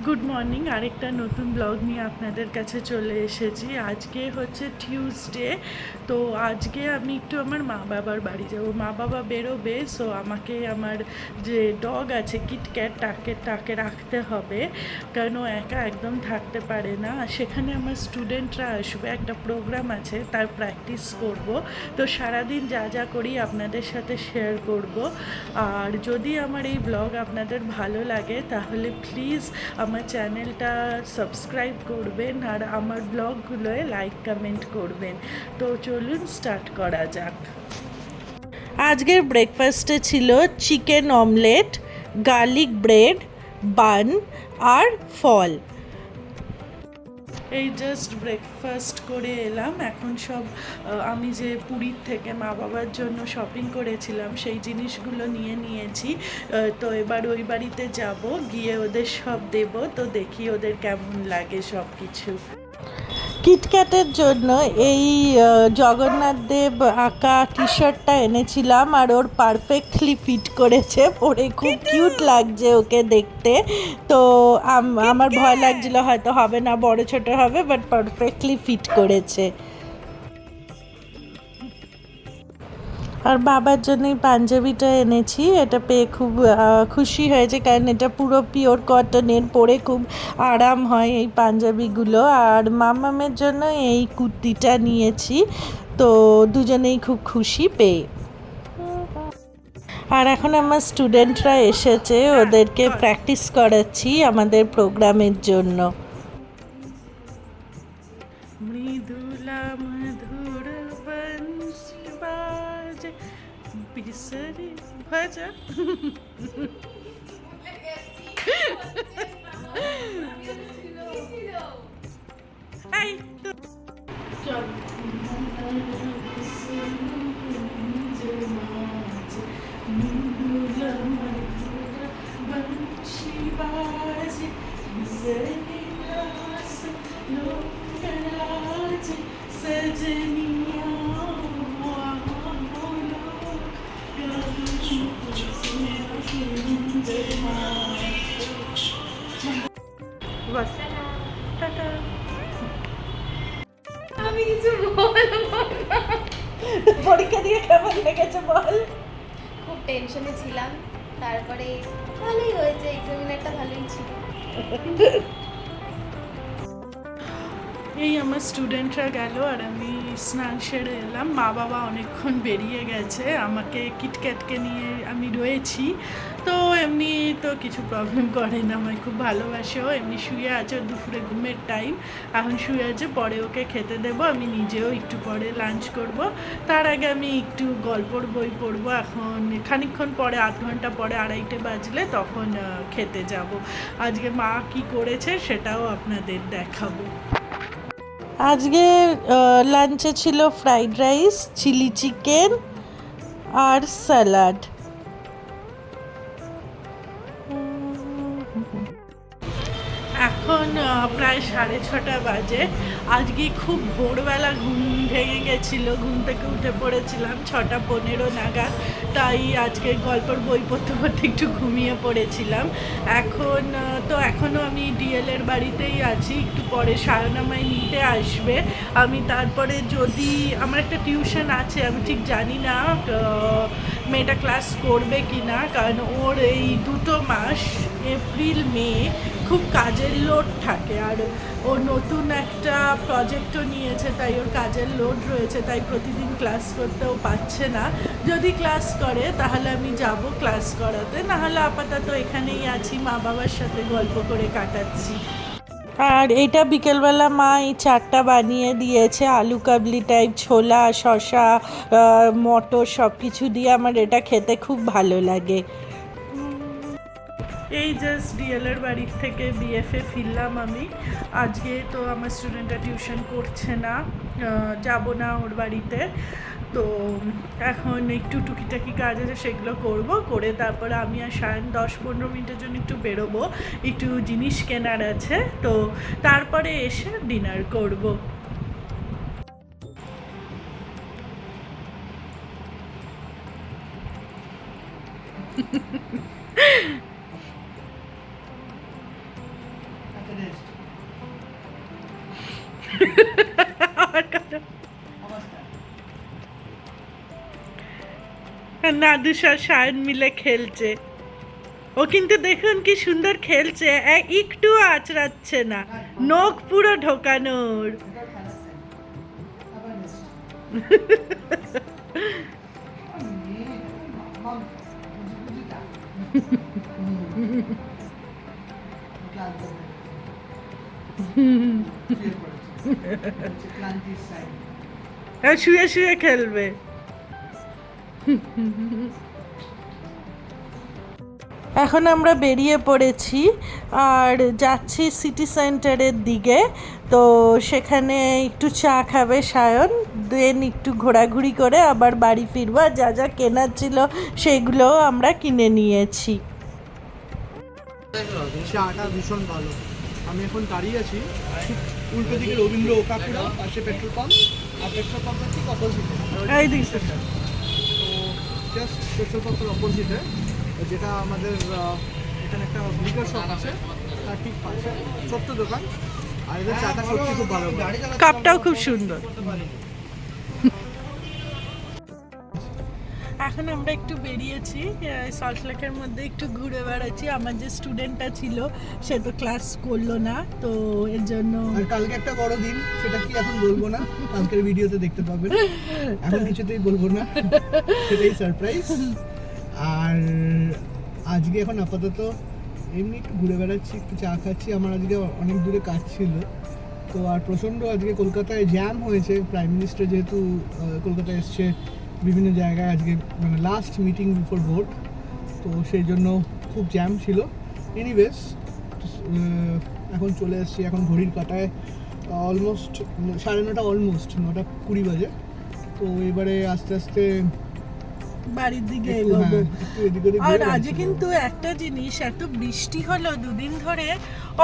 Good morning. আরেকটা নতুন blog নিয়ে আপনাদের কাছে চলে এসেছি। আজকে হচ্ছে টিউসডে, তো আজকে আমি একটু আমার মা বাবার বাড়ি যাবো। মা বাবা বেরোবে, সো আমাকে আমার যে ডগ আছে কিটক্যাট, তাকে রাখতে হবে, কারণ ও একা একদম থাকতে পারে না। আর সেখানে আমার স্টুডেন্টরা আসবে, একটা প্রোগ্রাম আছে, তার প্র্যাকটিস করব। তো সারাদিন যা যা করি আপনাদের সাথে শেয়ার করব। আর যদি আমার এই ব্লগ আপনাদের ভালো লাগে তাহলে প্লিজ আমার চ্যানেলটা সাবস্ক্রাইব করবেন আর আমার ব্লগগুলোয় লাইক কমেন্ট করবেন। তো চলুন স্টার্ট করা যাক। আজকের ব্রেকফাস্টে ছিল চিকেন অমলেট, গার্লিক ব্রেড, বান আর ফল। এই জাস্ট ব্রেকফাস্ট করে এলাম। এখন সব আমি যে পুরীর থেকে মা বাবার জন্য শপিং করেছিলাম সেই জিনিসগুলো নিয়ে নিয়েছি। তো এবার ওই বাড়িতে যাব, গিয়ে ওদের সব দেব। তো দেখি ওদের কেমন লাগে সব কিছু। কিটক্যাটের জন্য এই জগন্নাথ দেব আঁকা টি শার্টটা এনেছিলাম, আর ওর পারফেক্টলি ফিট করেছে, পরে খুব কিউট লাগছে ওকে দেখতে। তো আমার ভয় লাগছিল হয়তো হবে না, বড় ছোট হবে, বাট পারফেক্টলি ফিট করেছে। আর বাবার জন্য এই পাঞ্জাবিটা এনেছি, এটা পেয়ে খুব খুশি হয়েছে, কারণ এটা পুরো পিওর কটনের, পরে খুব আরাম হয় এই পাঞ্জাবিগুলো। আর মামামের জন্য এই কুর্তিটা নিয়েছি, তো দুজনেই খুব খুশি পেয়ে। আর এখন আমার স্টুডেন্টরা এসেছে, ওদেরকে প্র্যাকটিস করাচ্ছি আমাদের প্রোগ্রামের জন্য। মৃদুলা মধুর বংশী বাজে বিসরি ভাজা। এই তো চল। মৃদুলা মধুর বংশী বাজে বিসরি ভাজা लोकराज सजनिया बस टाटा। আমি কিছু বলবো না। পরীক্ষা দিয়ে কেমন লেগেছে বল? খুব টেনশনে ছিলাম, তারপরে ভালোই হয়েছে, এক্সামিনারটা ভালোই ছিল। এই আমার স্টুডেন্টরা গেল আর আমি স্নান সেরে এলাম। মা বাবা অনেকক্ষণ বেরিয়ে গেছে, আমাকে কিটক্যাটকে নিয়ে আমি রয়েছি। তো এমনি তো কিছু প্রবলেম করে না, আমায় খুব ভালোবাসেও। এমনি শুয়ে আছে, ওর দুপুরে ঘুমের টাইম, এখন শুয়ে আছে, পরে ওকে খেতে দেবো। আমি নিজেও একটু পরে লাঞ্চ করব, তার আগে আমি একটু গল্পর বই পড়বো। এখন খানিকক্ষণ পরে, 8 ঘন্টা পরে, 2:30 বাজলে তখন খেতে যাব। আজকে মা কি করেছে সেটাও আপনাদের দেখাবো। আজকে লাঞ্চে ছিল ফ্রাইড রাইস, চিলি চিকেন আর স্যালাড। এখন প্রায় 6:30 বাজে। আজকে খুব ভোরবেলা ঘুম ভেঙে গেছিলো, ঘুম থেকে উঠে পড়েছিলাম 6:15 নাগাদ। তাই আজকে গল্পের বই পড়তে পড়তে একটু ঘুমিয়ে পড়েছিলাম। এখন তো এখনও আমি ডিএলের বাড়িতেই আছি, একটু পরে সায়নামাই নিতে আসবে। আমি তারপরে যদি আমার একটা টিউশন আছে, আমি ঠিক জানি না মেয়েটা ক্লাস করবে কি না, কারণ ওর এই 2 মাস এপ্রিল মে খুব কাজের লোড থাকে, আর ও নতুন একটা প্রজেক্টও নিয়েছে, তাই ওর কাজের লোড রয়েছে, তাই প্রতিদিন ক্লাস করতেও পারছে না। যদি ক্লাস করে তাহলে আমি যাব ক্লাস করাতে, নাহলে আপাতত এখানেই আছি, মা বাবার সাথে গল্প করে কাটাচ্ছি। আর এটা বিকেলবেলা মা এই চাটটা বানিয়ে দিয়েছে, আলু কাবলি টাইপ, ছোলা, শসা, মটর সব কিছু দিয়ে। আমার এটা খেতে খুব ভালো লাগে। এই জাস্ট ডিএলের বাড়ির থেকে বিএফএ ফিরলাম আমি। আজকে তো আমার স্টুডেন্টরা টিউশন করছে না, যাব না ওর বাড়িতে। তো এখন একটু টুকিটাকি কাজ আছে, সেগুলো করব, করে তারপরে আমি আর সায়ন 10-15 মিনিটের জন্য একটু বেরোবো, একটু জিনিস কেনার আছে। তো তারপরে এসে ডিনার করব। নাদুস আর সায়ন মিলে খেলছে। ও কিন্তু দেখুন কি সুন্দর খেলছে, একটু আঁচড়াচ্ছে না, নখ পুরো ঢোকানোর। শুয়ে শুয়ে খেলবে। এখন আমরা বেরিয়ে পড়েছি আর যাচ্ছি সিটি সেন্টারের দিকে। তো সেখানে একটু চা খাবে সায়ন, দেন একটু ঘোরাঘুরি করে আবার বাড়ি ফিরবো। আর যা যা কেনার ছিল সেগুলোও আমরা কিনে নিয়েছি। চাটা ভীষণ ভালো। আমি এখন দাঁড়িয়ে আছি ঠিক উল্টো দিকে রবীন্দ্র ওকাপুরা, পাশে পেট্রোল পাম্প, আর পেট্রোল পাম্পের ঠিক অপোজিটে। এই দিকটা তো জাস্ট পেট্রোল পাম্পের অপোজিটে যেটা আমাদের এখানে একটা লিকার শপ আছে, তার ঠিক পাশে ছোট্ট দোকান। আর এদের চাটা সত্যি খুব ভালো, কাপটাও খুব সুন্দর। এখন আমরা একটু বেরিয়েছি, সল্টলেকের মধ্যে একটু ঘুরে বেড়াচ্ছি। আমার যে স্টুডেন্টটা ছিল সে তো ক্লাস করলো না, তো এর জন্য। আর কালকে একটা বড় দিন, সেটা কি এখন বলবো না, কালকের ভিডিওতে দেখতে পাবেন। এখন কিছুতেই বলবো না, সেটাই সারপ্রাইজ। আর আজকে এখন আপাতত এমনি একটু ঘুরে বেড়াচ্ছি, একটু চা খাচ্ছি। আমার আজকে অনেক দূরে কাজ ছিল, তো আর প্রচণ্ড আজকে কলকাতায় জ্যাম হয়েছে। প্রাইম মিনিস্টার যেহেতু কলকাতায় এসছে বিভিন্ন জায়গায় আজকে, মানে লাস্ট মিটিং বিফোর ভোট, তো সেই জন্য খুব জ্যাম ছিল। এনিওয়েজ এখন চলে এসেছি, এখন ঘড়ির কাঁটায় অলমোস্ট 9:30, অলমোস্ট 9:20 বাজে। তো এবারে আস্তে আস্তে বাড়ির দিকে একটু, এগোবো। হ্যাঁ, একটু এদিক ওদিক আর ঘুরে আজকে বেড়াচ্ছি। কিন্তু একটা জিনিস, এত বৃষ্টি হলো দুদিন ধরে,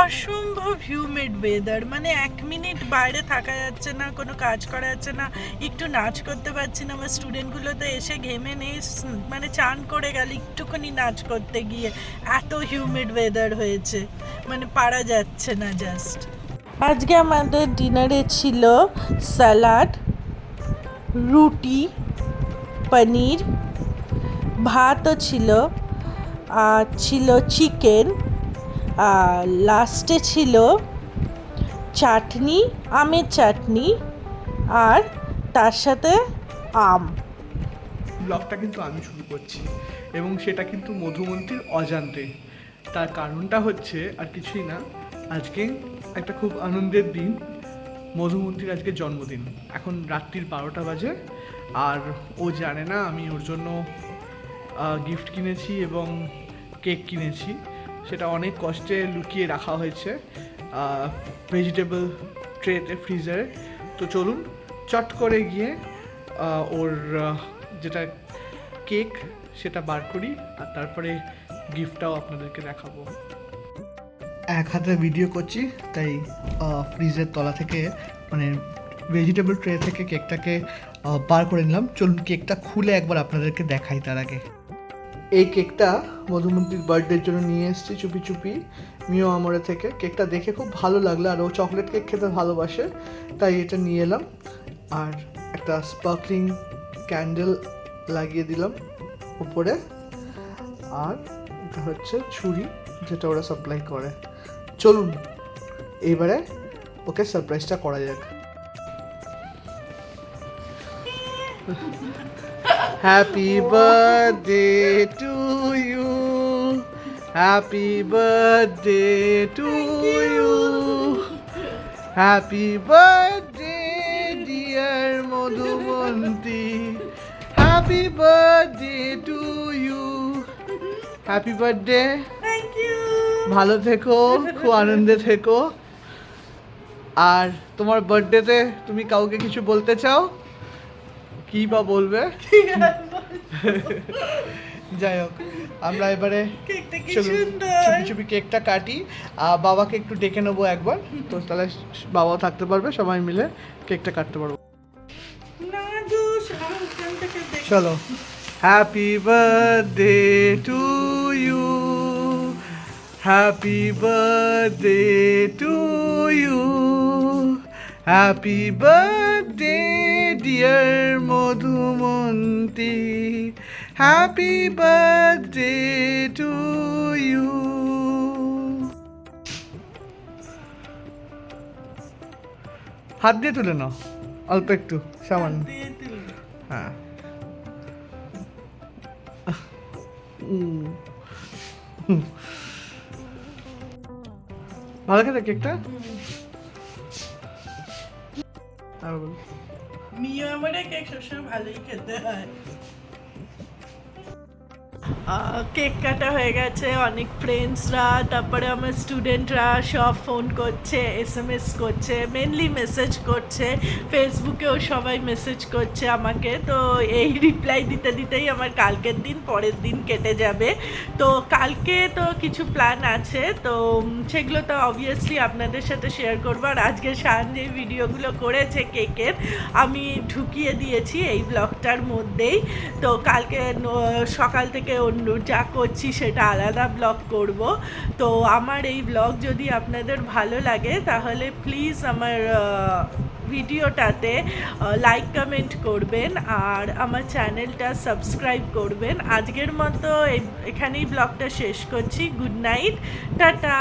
অসম্ভব হিউমিড ওয়েদার। মানে 1 মিনিট বাইরে থাকা যাচ্ছে না, কোনো কাজ করা যাচ্ছে না, একটু নাচ করতে পারছি না। আমার স্টুডেন্টগুলো তো এসে ঘেমে নেই, মানে চান করে গেল একটুখানি নাচ করতে গিয়ে, এত হিউমিড ওয়েদার হয়েছে, মানে পারা যাচ্ছে না জাস্ট। আজকে আমাদের ডিনারে ছিল স্যালাড, রুটি, পনির, ভাতও ছিল, আর ছিল চিকেন, আর লাস্টে ছিল চাটনি, আমের চাটনি, আর তার সাথে আম। ব্লগটা কিন্তু আমি শুরু করছি, এবং সেটা কিন্তু মধুমন্তীর অজান্তে। তার কারণটা হচ্ছে আর কিছুই না, আজকে একটা খুব আনন্দের দিন। মধুমন্তীর আজকে জন্মদিন। এখন রাত্রির 12টা বাজে, আর ও জানে না আমি ওর জন্য গিফট কিনেছি এবং কেক কিনেছি। সেটা অনেক কষ্টে লুকিয়ে রাখা হয়েছে ভেজিটেবল ট্রেতে, ফ্রিজারে। তো চলুন চট করে গিয়ে ওর যেটা কেক সেটা বার করি, আর তারপরে গিফটটাও আপনাদেরকে দেখাবো। এক হাতে ভিডিও করছি, তাই ফ্রিজের তলা থেকে, মানে ভেজিটেবল ট্রে থেকে কেকটাকে বার করে নিলাম। চলুন কেকটা খুলে একবার আপনাদেরকে দেখাই। তার আগে এই কেকটা মধুমন্তীর বার্থডের জন্য নিয়ে এসেছি চুপি চুপি মিও আমরে থেকে। কেকটা দেখে খুব ভালো লাগলো, আর ও চকলেট কেক খেতে ভালোবাসে, তাই এটা নিয়ে এলাম। আর একটা স্পার্কলিং ক্যান্ডেল লাগিয়ে দিলাম উপরে, আর এটা হচ্ছে ছুরি যেটা ওরা সাপ্লাই করে। চলুন এইবারে ওকে সারপ্রাইজটা করা যাক। Happy birthday to you, happy birthday to you, happy birthday dear Madhumanti, happy birthday to you, happy birthday. Thank you. ভালো থেকো, খুব আনন্দে থেকো। আর তোমার বার্থডেতে তুমি কাউকে কিছু বলতে চাও, কি বা বলবে? যাই হোক, আমরা এবারে কেকটা কি চলুন সুন্দর। চুপি চুপি কেকটা কাটি। আর বাবাকে একটু ডেকে নেবো একবার, তো তাহলে বাবাও থাকতে পারবে, সবাই মিলে কেকটা কাটতে পারবো। নাদুস, আমার ওখান থেকে দেখ। চলো। Happy birthday to you, happy birthday to you, happy birthday dear Madhumanti, happy birthday to you. হাত দিয়ে তুলে নাও অল্প একটু সামান্য। দিয়ে দিলাম। হ্যাঁ ভালো খেতে কেকটা। আর বল। মিয়া আমারে কেক সবসময় ভালোই খেতে হয়। কেক কাটা হয়ে গেছে, অনেক ফ্রেন্ডসরা, তারপরে আমার স্টুডেন্টরা সব ফোন করছে, SMS করছে, মেনলি মেসেজ করছে, ফেসবুকেও সবাই মেসেজ করছে আমাকে। তো এই রিপ্লাই দিতে দিতেই আমার কালকের দিন পরের দিন কেটে যাবে। তো কালকে তো কিছু প্ল্যান আছে, তো সেগুলো তো অবভিয়াসলি আপনাদের সাথে শেয়ার করবো। আর আজকে শান যে ভিডিওগুলো করেছে কেকের, আমি ঢুকিয়ে দিয়েছি এই ব্লগটার মধ্যেই। তো কালকে সকাল থেকে অন্য যা করছি সেটা আলাদা ব্লগ করব। তো আমার এই ব্লগ যদি আপনাদের ভালো লাগে তাহলে প্লিজ আমার ভিডিওটাতে লাইক কমেন্ট করবেন আর আমার চ্যানেলটা সাবস্ক্রাইব করবেন। আজকের মতো এখানেই ব্লগটা শেষ করছি। Good night, tata.